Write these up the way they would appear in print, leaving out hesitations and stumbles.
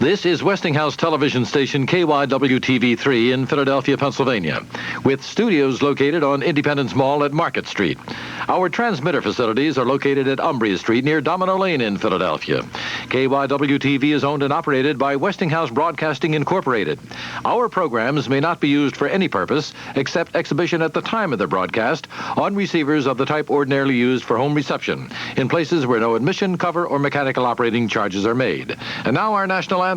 This is Westinghouse television station KYW-TV3 in Philadelphia, Pennsylvania, with studios located on Independence Mall at Market Street. Our transmitter facilities are located at Umbria Street near Domino Lane in Philadelphia. KYW-TV is owned and operated by Westinghouse Broadcasting Incorporated. Our programs may not be used for any purpose except exhibition at the time of the broadcast on receivers of the type ordinarily used for home reception in places where no admission, cover, or mechanical operating charges are made. And now our national anthem.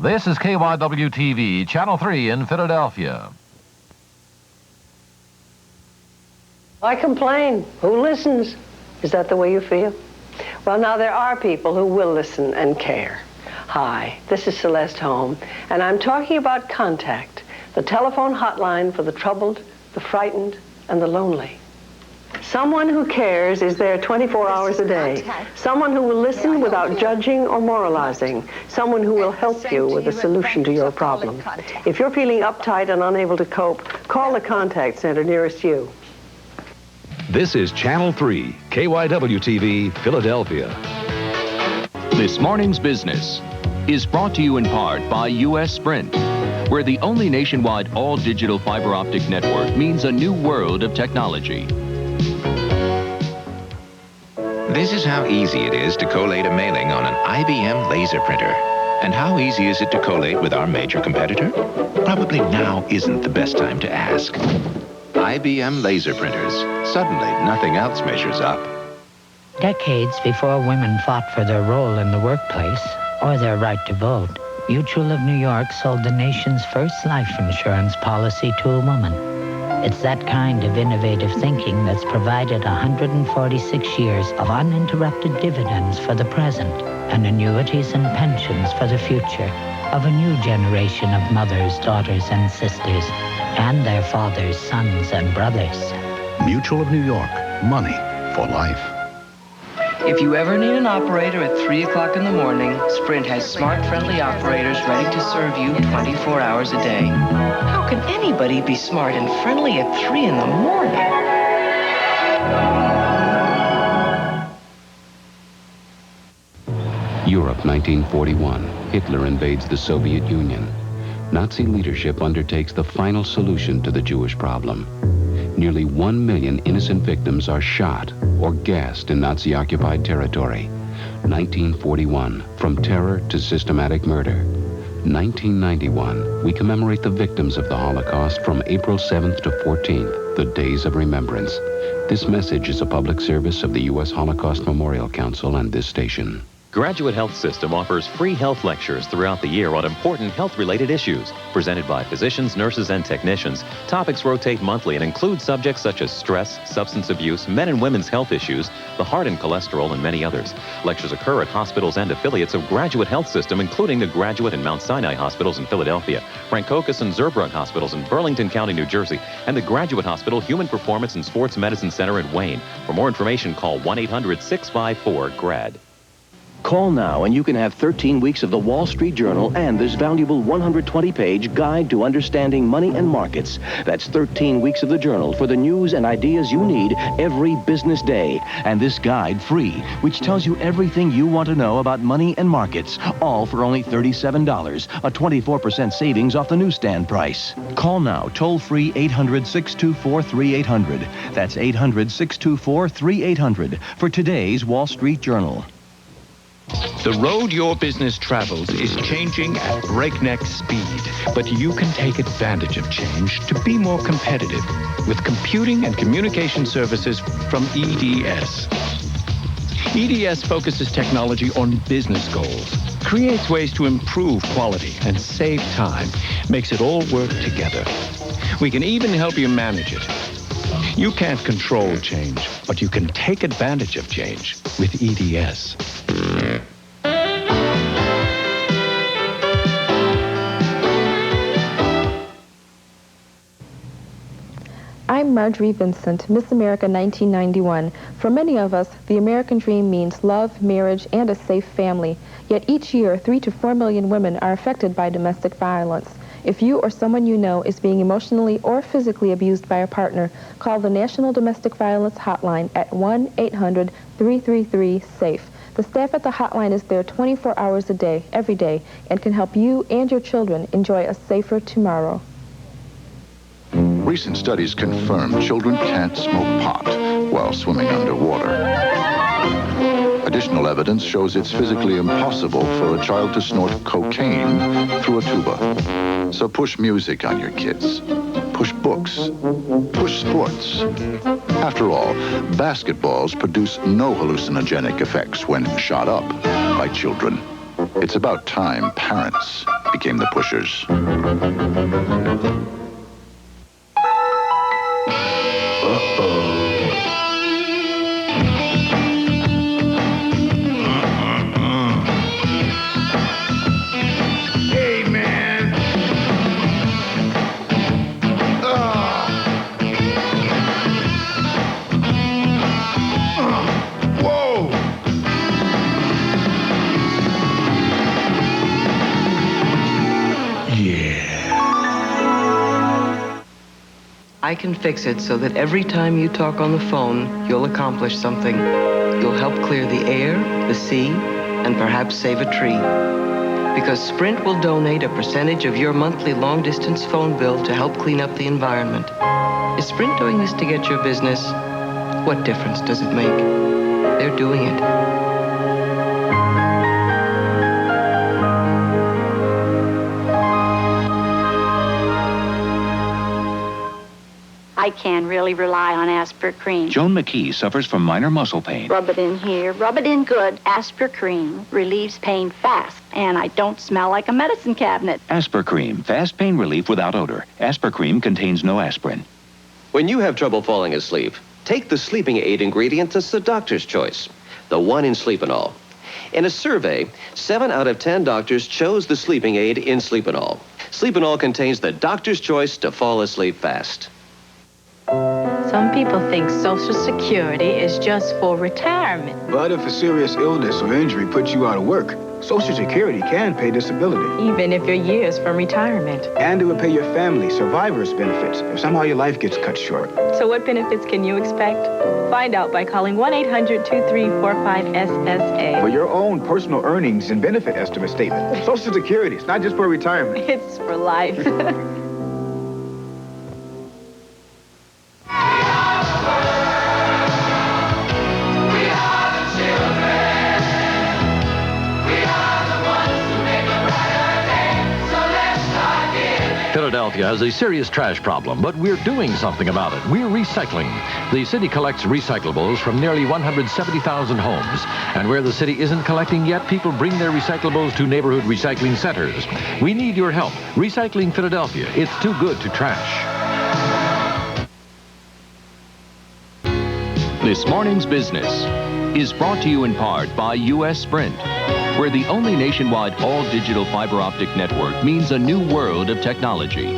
This is KYW-TV, Channel 3 in Philadelphia. I complain. Who listens? Is that the way you feel? Well, now there are people who will listen and care. Hi, this is Celeste Holm, and I'm talking about Contact, the telephone hotline for the troubled, the frightened, and the lonely. Someone who cares is there 24 hours a day. Someone who will listen without judging or moralizing. Someone who will help you with a solution to your problem. If you're feeling uptight and unable to cope, call the contact center nearest you. This is Channel 3, KYW-TV, Philadelphia. This morning's business is brought to you in part by U.S. Sprint, where the only nationwide all-digital fiber optic network means a new world of technology. This is how easy it is to collate a mailing on an IBM laser printer. And how easy is it to collate with our major competitor? Probably now isn't the best time to ask. IBM laser printers. Suddenly, nothing else measures up. Decades before women fought for their role in the workplace or their right to vote, Mutual of New York sold the nation's first life insurance policy to a woman. It's that kind of innovative thinking that's provided 146 years of uninterrupted dividends for the present and annuities and pensions for the future of a new generation of mothers, daughters, and sisters, and their fathers, sons, and brothers. Mutual of New York. Money for life. If you ever need an operator at 3 o'clock in the morning, Sprint has smart, friendly operators ready to serve you 24 hours a day. How can anybody be smart and friendly at 3 in the morning? Europe, 1941. Hitler invades the Soviet Union. Nazi leadership undertakes the final solution to the Jewish problem. Nearly 1 million innocent victims are shot or gassed in Nazi-occupied territory. 1941, from terror to systematic murder. 1991, we commemorate the victims of the Holocaust from April 7th to 14th, the Days of Remembrance. This message is a public service of the U.S. Holocaust Memorial Council and this station. Graduate Health System offers free health lectures throughout the year on important health-related issues. Presented by physicians, nurses, and technicians, topics rotate monthly and include subjects such as stress, substance abuse, men and women's health issues, the heart and cholesterol, and many others. Lectures occur at hospitals and affiliates of Graduate Health System, including the Graduate and Mount Sinai Hospitals in Philadelphia, Rancocas and Zerbrugg Hospitals in Burlington County, New Jersey, and the Graduate Hospital Human Performance and Sports Medicine Center in Wayne. For more information, call 1-800-654-GRAD. Call now and you can have 13 weeks of the Wall Street Journal and this valuable 120-page guide to understanding money and markets. That's 13 weeks of the Journal for the news and ideas you need every business day. And this guide free, which tells you everything you want to know about money and markets, all for only $37, a 24% savings off the newsstand price. Call now, toll-free 800-624-3800. That's 800-624-3800 for today's Wall Street Journal. The road your business travels is changing at breakneck speed, but you can take advantage of change to be more competitive with computing and communication services from EDS. EDS focuses technology on business goals, creates ways to improve quality and save time, makes it all work together. We can even help you manage it. You can't control change, but you can take advantage of change with EDS. I'm Marjorie Vincent, Miss America 1991. For many of us, the American dream means love, marriage, and a safe family. Yet each year, 3 to 4 million women are affected by domestic violence. If you or someone you know is being emotionally or physically abused by a partner, call the National Domestic Violence Hotline at 1-800-333-SAFE. The staff at the hotline is there 24 hours a day, every day, and can help you and your children enjoy a safer tomorrow. Recent studies confirm children can't smoke pot while swimming underwater. Additional evidence shows it's physically impossible for a child to snort cocaine through a tuba. So push music on your kids. Push books. Push sports. After all, basketballs produce no hallucinogenic effects when shot up by children. It's about time parents became the pushers. I can fix it so that every time you talk on the phone, you'll accomplish something. You'll help clear the air, the sea, and perhaps save a tree. Because Sprint will donate a percentage of your monthly long-distance phone bill to help clean up the environment. Is Sprint doing this to get your business? What difference does it make? They're doing it. I can really rely on Asper Cream. Joan McKee suffers from minor muscle pain. Rub it in here, rub it in good. Asper Cream relieves pain fast, and I don't smell like a medicine cabinet. Asper Cream, fast pain relief without odor. Asper Cream contains no aspirin. When you have trouble falling asleep, take the sleeping aid ingredient that's the doctor's choice, the one in Sleepinol. In a survey, 7 out of 10 doctors chose the sleeping aid in Sleepinol. Sleepinol contains the doctor's choice to fall asleep fast. Some people think Social Security is just for retirement. But if a serious illness or injury puts you out of work, Social Security can pay disability. Even if you're years from retirement. And it would pay your family survivor's benefits if somehow your life gets cut short. So what benefits can you expect? Find out by calling 1-800-2345-SSA. For your own personal earnings and benefit estimate statement. Social Security, it's not just for retirement. It's for life. Philadelphia has a serious trash problem, but we're doing something about it. We're recycling. The city collects recyclables from nearly 170,000 homes. And where the city isn't collecting yet, people bring their recyclables to neighborhood recycling centers. We need your help. Recycling Philadelphia. It's too good to trash. This morning's business is brought to you in part by U.S. Sprint, where the only nationwide all-digital fiber optic network means a new world of technology.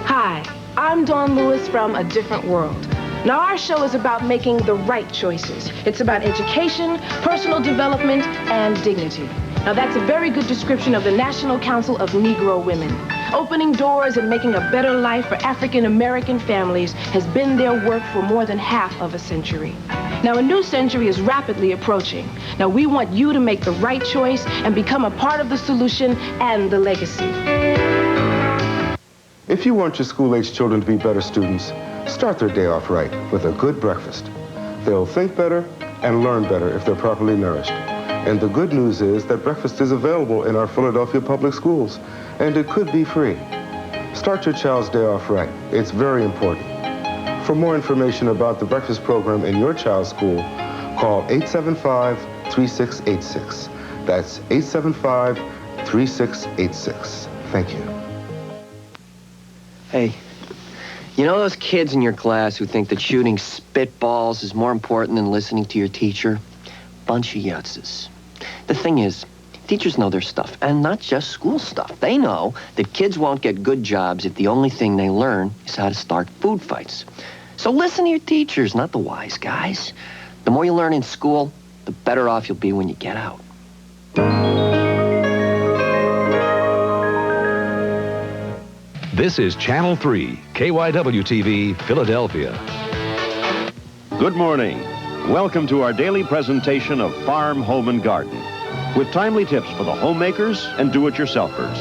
Hi, I'm Dawn Lewis from A Different World. Now, our show is about making the right choices. It's about education, personal development, and dignity. Now, that's a very good description of the National Council of Negro Women. Opening doors and making a better life for African American families has been their work for more than half of a century. Now, a new century is rapidly approaching. Now, we want you to make the right choice and become a part of the solution and the legacy. If you want your school-age children to be better students, start their day off right with a good breakfast. They'll think better and learn better if they're properly nourished. And the good news is that breakfast is available in our Philadelphia public schools, and it could be free. Start your child's day off right. It's very important. For more information about the breakfast program in your child's school, call 875-3686. That's 875-3686. Thank you. Hey, you know those kids in your class who think that shooting spitballs is more important than listening to your teacher? Bunch of yutzes. The thing is, teachers know their stuff, and not just school stuff. They know that kids won't get good jobs if the only thing they learn is how to start food fights. So listen to your teachers, not the wise guys. The more you learn in school, the better off you'll be when you get out. This is Channel 3, KYW-TV, Philadelphia. Good morning. Welcome to our daily presentation of Farm, Home, and Garden, with timely tips for the homemakers and do-it-yourselfers,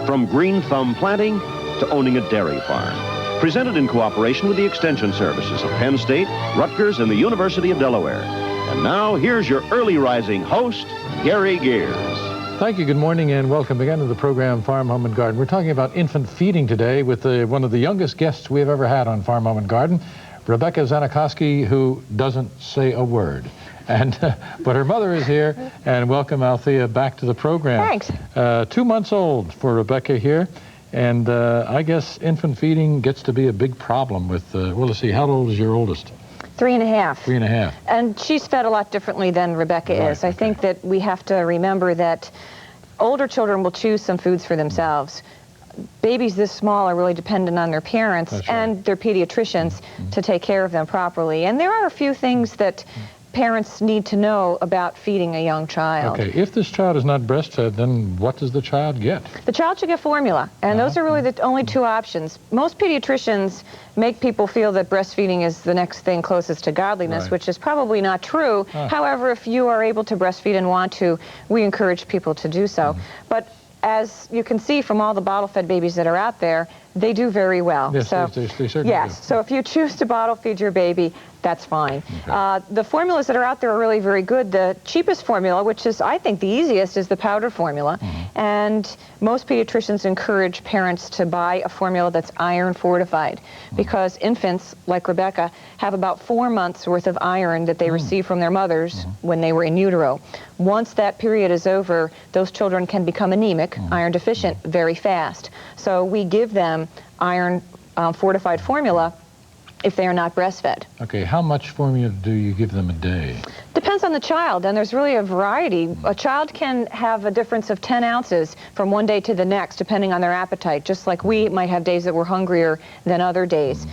from green thumb planting to owning a dairy farm. Presented in cooperation with the Extension Services of Penn State, Rutgers, and the University of Delaware. And now, here's your early rising host, Gary Gears. Thank you. Good morning and welcome again to the program Farm, Home, and Garden. We're talking about infant feeding today with one of the youngest guests we've ever had on Farm, Home, and Garden, Rebecca Zanikoski, who doesn't say a word. But her mother is here, and welcome, Althea, back to the program. Thanks. 2 months old for Rebecca here, and I guess infant feeding gets to be a big problem with, well, let's see, how old is your oldest? 3.5. 3.5. And she's fed a lot differently than Rebecca is. I think that we have to remember that older children will choose some foods for themselves. Babies this small are really dependent on their parents and their pediatricians to take care of them properly. And there are a few things that parents need to know about feeding a young child. Okay, if this child is not breastfed, then what does the child get? The child should get formula, and those are really the only two options. Most pediatricians make people feel that breastfeeding is the next thing closest to godliness, which is probably not true. However, if you are able to breastfeed and want to, we encourage people to do so. But as you can see from all the bottle-fed babies that are out there, they do very well. Yes, so, they certainly do. So if you choose to bottle feed your baby, that's fine. Okay. The formulas that are out there are really very good. The cheapest formula, which is, I think, the easiest, is the powder formula. And most pediatricians encourage parents to buy a formula that's iron fortified because infants, like Rebecca, have about 4 months worth of iron that they receive from their mothers when they were in utero. Once that period is over, those children can become anemic, iron deficient, very fast. So we give them iron fortified formula if they are not breastfed. Okay, how much formula do you give them a day? Depends on the child, and there's really a variety. A child can have a difference of 10 ounces from one day to the next, depending on their appetite, just like we might have days that we're hungrier than other days.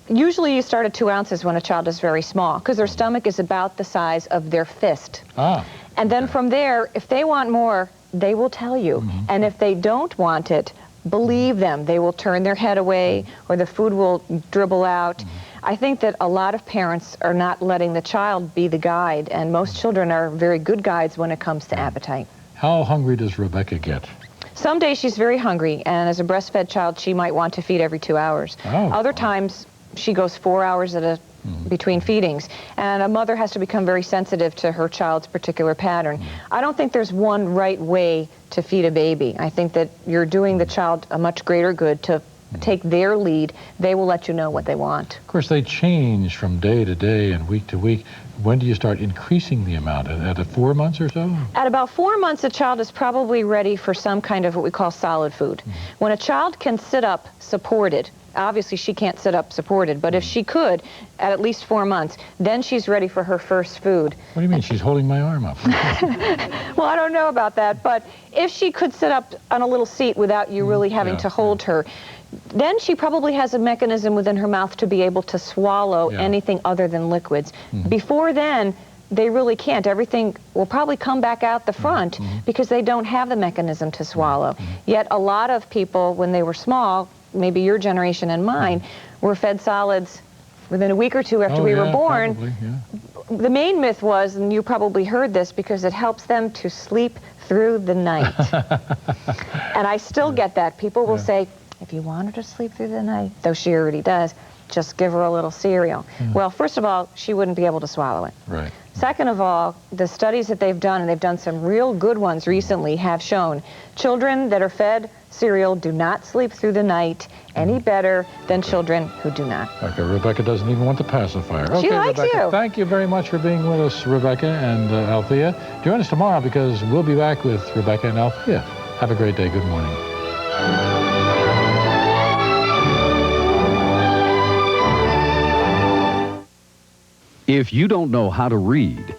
Usually you start at 2 ounces when a child is very small, because their stomach is about the size of their fist. And then from there, if they want more, they will tell you. And if they don't want it, believe them. They will turn their head away or the food will dribble out. I think that a lot of parents are not letting the child be the guide, and most children are very good guides when it comes to appetite. How hungry does Rebecca get? Some days she's very hungry, and as a breastfed child, she might want to feed every 2 hours. Other times, she goes 4 hours between feedings, and a mother has to become very sensitive to her child's particular pattern. I don't think there's one right way to feed a baby. I think that you're doing the child a much greater good to take their lead. They will let you know what they want. Of course, they change from day to day and week to week. When do you start increasing the amount? At 4 months or so? At about 4 months, a child is probably ready for some kind of what we call solid food. When a child can sit up supported, obviously she can't sit up supported, but if she could, at least 4 months, then she's ready for her first food. What do you mean? She's holding my arm up. Well, I don't know about that, but if she could sit up on a little seat without you really having to hold her, then she probably has a mechanism within her mouth to be able to swallow anything other than liquids. Before then, they really can't. Everything will probably come back out the front because they don't have the mechanism to swallow. Yet a lot of people, when they were small, maybe your generation and mine, were fed solids within a week or two after we were born. Probably, The main myth was, and you probably heard this, because it helps them to sleep through the night. And I still get that. People will say, if you want her to sleep through the night, though she already does, just give her a little cereal. Well, first of all, she wouldn't be able to swallow it. Right. Second of all, the studies that they've done, and they've done some real good ones recently, have shown children that are fed cereal do not sleep through the night any better than children who do not. Okay, Rebecca doesn't even want the pacifier. Okay, She likes Rebecca, you. thank you very much for being with us, Rebecca and Althea. Join us tomorrow because we'll be back with Rebecca and Althea. Have a great day. Good morning. If you don't know how to read,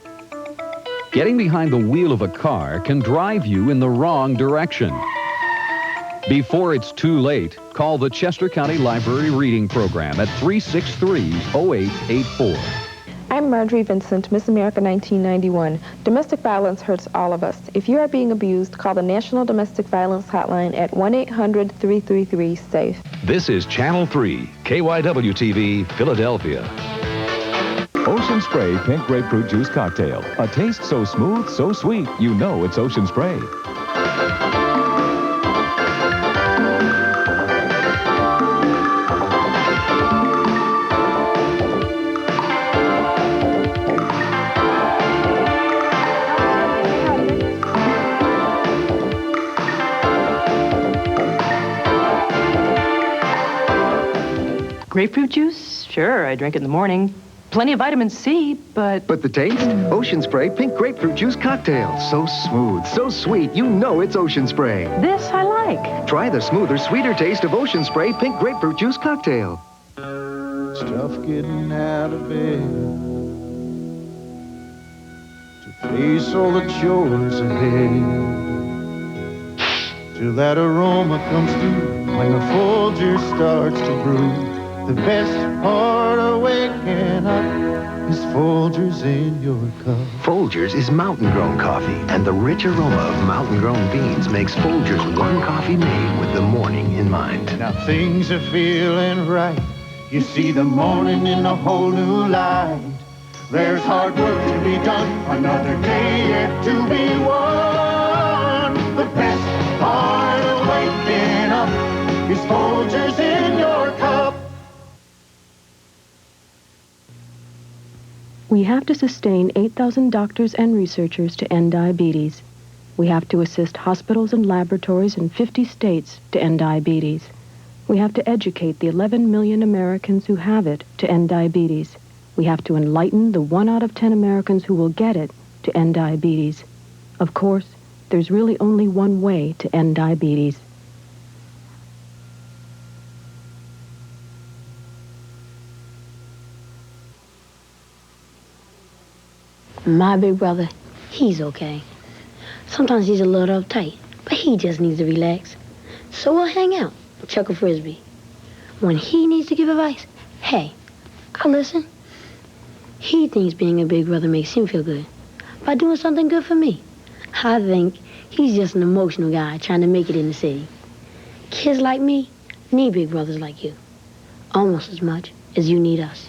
getting behind the wheel of a car can drive you in the wrong direction. Before it's too late, call the Chester County Library Reading Program at 363-0884. I'm Marjorie Vincent, Miss America 1991. Domestic violence hurts all of us. If you are being abused, call the National Domestic Violence Hotline at 1-800-333-SAFE. This is Channel 3, KYW-TV, Philadelphia. Ocean Spray Pink Grapefruit Juice Cocktail. A taste so smooth, so sweet, you know it's Ocean Spray. Grapefruit juice? Sure, I drink it in the morning. Plenty of vitamin C, but... But the taste? Ocean Spray Pink Grapefruit Juice Cocktail. So smooth, so sweet, you know it's Ocean Spray. This I like. Try the smoother, sweeter taste of Ocean Spray Pink Grapefruit Juice Cocktail. It's tough getting out of bed to face all the chores ahead. Till that aroma comes through when the Folgers starts to brew. The best part of waking up is Folgers in your cup. Folgers is mountain-grown coffee, and the rich aroma of mountain-grown beans makes Folgers one coffee made with the morning in mind. Now things are feeling right. You see the morning in a whole new light. There's hard work to be done, another day yet to be won. The best part of waking up is Folgers in your cup. We have to sustain 8,000 doctors and researchers to end diabetes. We have to assist hospitals and laboratories in 50 states to end diabetes. We have to educate the 11 million Americans who have it to end diabetes. We have to enlighten the 1 out of 10 Americans who will get it to end diabetes. Of course, there's really only one way to end diabetes. My big brother, he's okay. Sometimes he's a little uptight, but he just needs to relax. So we'll hang out, chuck a frisbee. When he needs to give advice, hey, I'll listen. He thinks being a big brother makes him feel good by doing something good for me. I think he's just an emotional guy trying to make it in the city. Kids like me need big brothers like you, almost as much as you need us.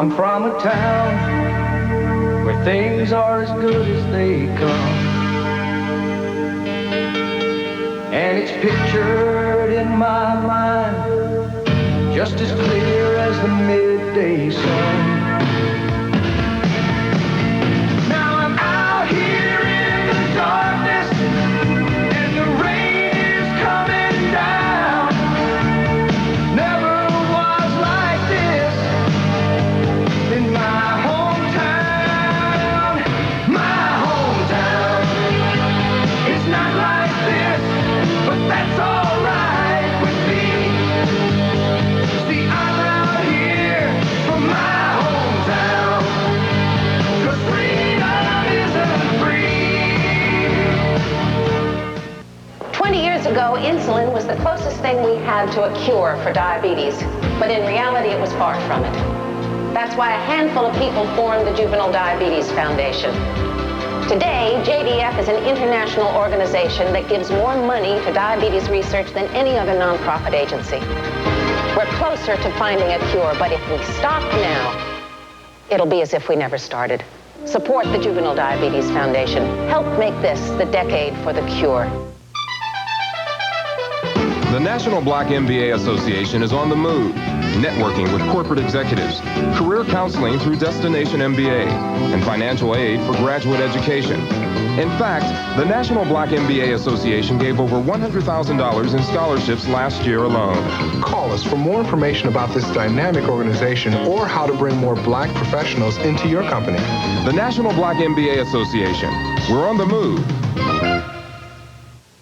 I'm from a town where things are as good as they come. And it's pictured in my mind just as clear as the midday sun. Now I'm out here in the darkness, and the rain is coming down. Never was like this in my hometown. My hometown is not like this, but that's all right with me. See, I'm out here from my hometown, 'cause freedom isn't free. 20 years ago, insulin was the closest thing we had to a cure for diabetes, but in reality, it was far from it. That's why a handful of people formed the Juvenile Diabetes Foundation. Today, JDF is an international organization that gives more money to diabetes research than any other nonprofit agency. We're closer to finding a cure, but if we stop now, it'll be as if we never started. Support the Juvenile Diabetes Foundation. Help make this the decade for the cure. The National Black MBA Association is on the move, networking with corporate executives, career counseling through Destination MBA, and financial aid for graduate education. In fact, the National Black MBA Association gave over $100,000 in scholarships last year alone. Call us for more information about this dynamic organization or how to bring more black professionals into your company. The National Black MBA Association. We're on the move.